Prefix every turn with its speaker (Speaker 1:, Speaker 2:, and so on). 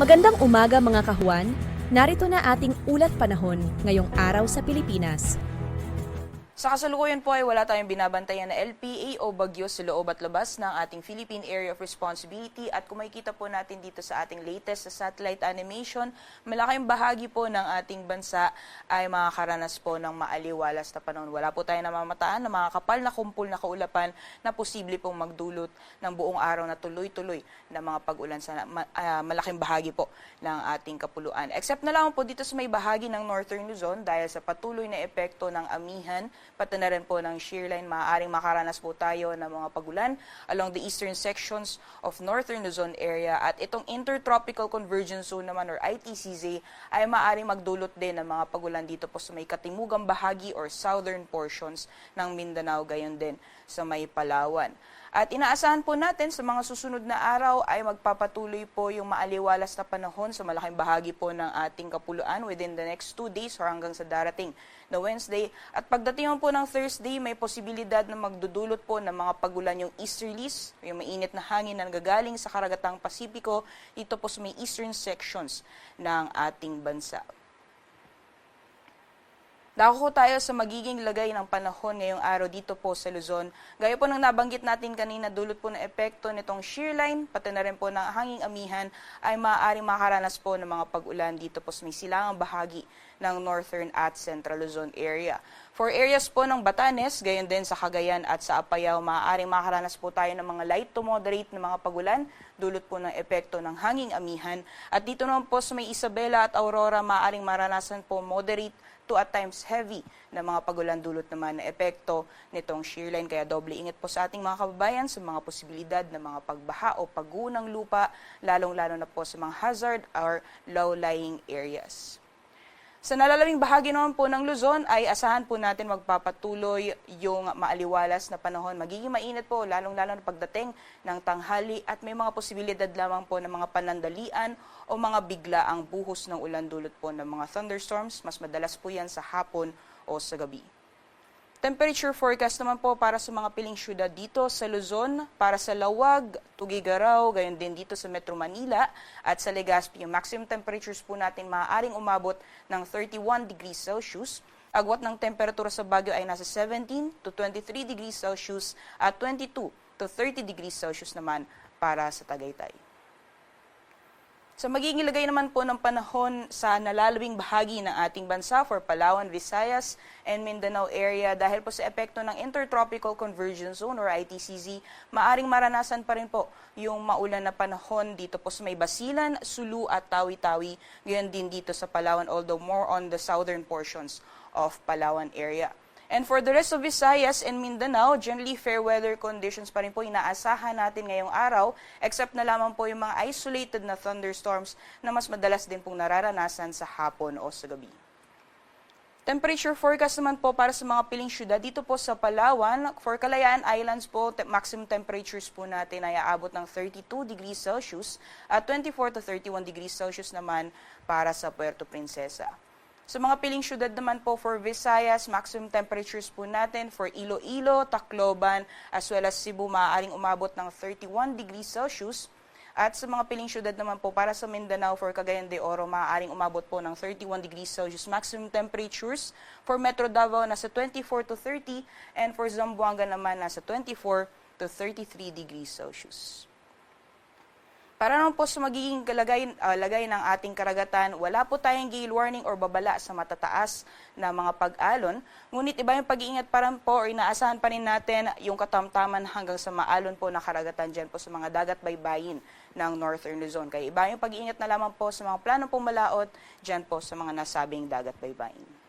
Speaker 1: Magandang umaga mga kahuan, narito na ating ulat panahon ngayong araw sa Pilipinas.
Speaker 2: Sa kasalukuyan po ay wala tayong binabantayan na LPA o bagyo sa loob at labas ng ating Philippine Area of Responsibility at kung makikita po natin dito sa ating latest sa satellite animation, malaking bahagi po ng ating bansa ay makakaranas po ng maaliwalas na panahon. Wala po tayong namamataan na mga kapal na kumpul na kaulapan na posible pong magdulot ng buong araw na tuloy-tuloy na mga pag-ulan sa malaking bahagi po ng ating kapuluan. Except na lang po dito sa may bahagi ng Northern Luzon dahil sa patuloy na epekto ng amihan, pati na rin po ng shear line, maaaring makaranas po tayo ng mga pagulan along the eastern sections of Northern Luzon area. At itong Intertropical Convergence Zone naman or ITCZ ay maaaring magdulot din ng mga pagulan dito po sa may katimugang bahagi or southern portions ng Mindanao, gayon din sa may Palawan. At inaasahan po natin sa mga susunod na araw ay magpapatuloy po yung maaliwalas na panahon sa malaking bahagi po ng ating kapuluan within the next 2 days or hanggang sa darating na Wednesday. At pagdating po ng Thursday, may posibilidad na magdudulot po ng mga pagulan yung easterlies, yung mainit na hangin na nagagaling sa karagatang Pasipiko, dito po sa may eastern sections ng ating bansa. Dako tayo sa magiging lagay ng panahon ngayong araw dito po sa Luzon. Gaya po ng nabanggit natin kanina, dulot po ng epekto nitong shear line, pati na rin po ng hanging amihan, ay maaaring makaranas po ng mga pag-ulan dito po sa may silangang bahagi ng Northern at Central Luzon area. For areas po ng Batanes, gayon din sa Cagayan at sa Apayao, maaaring makaranas po tayo ng mga light to moderate na mga pag-ulan, dulot po ng epekto ng hanging amihan. At dito naman po sa may Isabela at Aurora, maaaring maranasan po moderate to at times heavy na mga pagulan, dulot naman na epekto nitong shear line. Kaya doble ingat po sa ating mga kababayan sa mga posibilidad ng mga pagbaha o pagguho ng lupa, lalong-lalo na po sa mga hazard or low-lying areas. Sa nalalawing bahagi naman po ng Luzon ay asahan po natin magpapatuloy yung maaliwalas na panahon. Magiging mainit po lalong-lalo na pagdating ng tanghali at may mga posibilidad lamang po ng mga panandalian o mga bigla ang buhos ng ulan, dulot po ng mga thunderstorms. Mas madalas po yan sa hapon o sa gabi. Temperature forecast naman po para sa mga piling syudad dito sa Luzon, para sa Lawag, Tuguegarao, gayon din dito sa Metro Manila at sa Legazpi. Yung maximum temperatures po natin maaaring umabot ng 31 degrees Celsius. Agwat ng temperatura sa Baguio ay nasa 17 to 23 degrees Celsius at 22 to 30 degrees Celsius naman para sa Tagaytay. Sa magiging lagay naman po ng panahon sa nalalawing bahagi ng ating bansa for Palawan, Visayas, and Mindanao area, dahil po sa epekto ng Intertropical Convergence Zone or ITCZ, maaring maranasan pa rin po yung maulan na panahon dito po sa may Basilan, Sulu at Tawi-Tawi, gayon din dito sa Palawan, although more on the southern portions of Palawan area. And for the rest of Visayas and Mindanao, generally fair weather conditions pa rin po inaasahan natin ngayong araw, except na lamang po yung mga isolated na thunderstorms na mas madalas din pong nararanasan sa hapon o sa gabi. Temperature forecast naman po para sa mga piling syudad dito po sa Palawan. For Kalayaan Islands po, maximum temperatures po natin ay aabot ng 32 degrees Celsius at 24 to 31 degrees Celsius naman para sa Puerto Princesa. Sa mga piling syudad naman po for Visayas, maximum temperatures po natin for Iloilo, Tacloban, as well as Cebu, maaaring umabot ng 31 degrees Celsius. At sa mga piling syudad naman po para sa Mindanao for Cagayan de Oro, maaaring umabot po ng 31 degrees Celsius maximum temperatures. For Metro Davao, nasa 24 to 30, and for Zamboanga naman, nasa 24 to 33 degrees Celsius. Para naman po sa magiging lagay ng ating karagatan, wala po tayong gale warning or babala sa matataas na mga pag-alon. Ngunit iba yung pag-iingat pa rin po or inaasahan pa rin natin yung katamtaman hanggang sa maalon po na karagatan dyan po sa mga dagat baybayin ng Northern Luzon. Kaya iba yung pag-iingat na lamang po sa mga planong pumalaot dyan po sa mga nasabing dagat baybayin.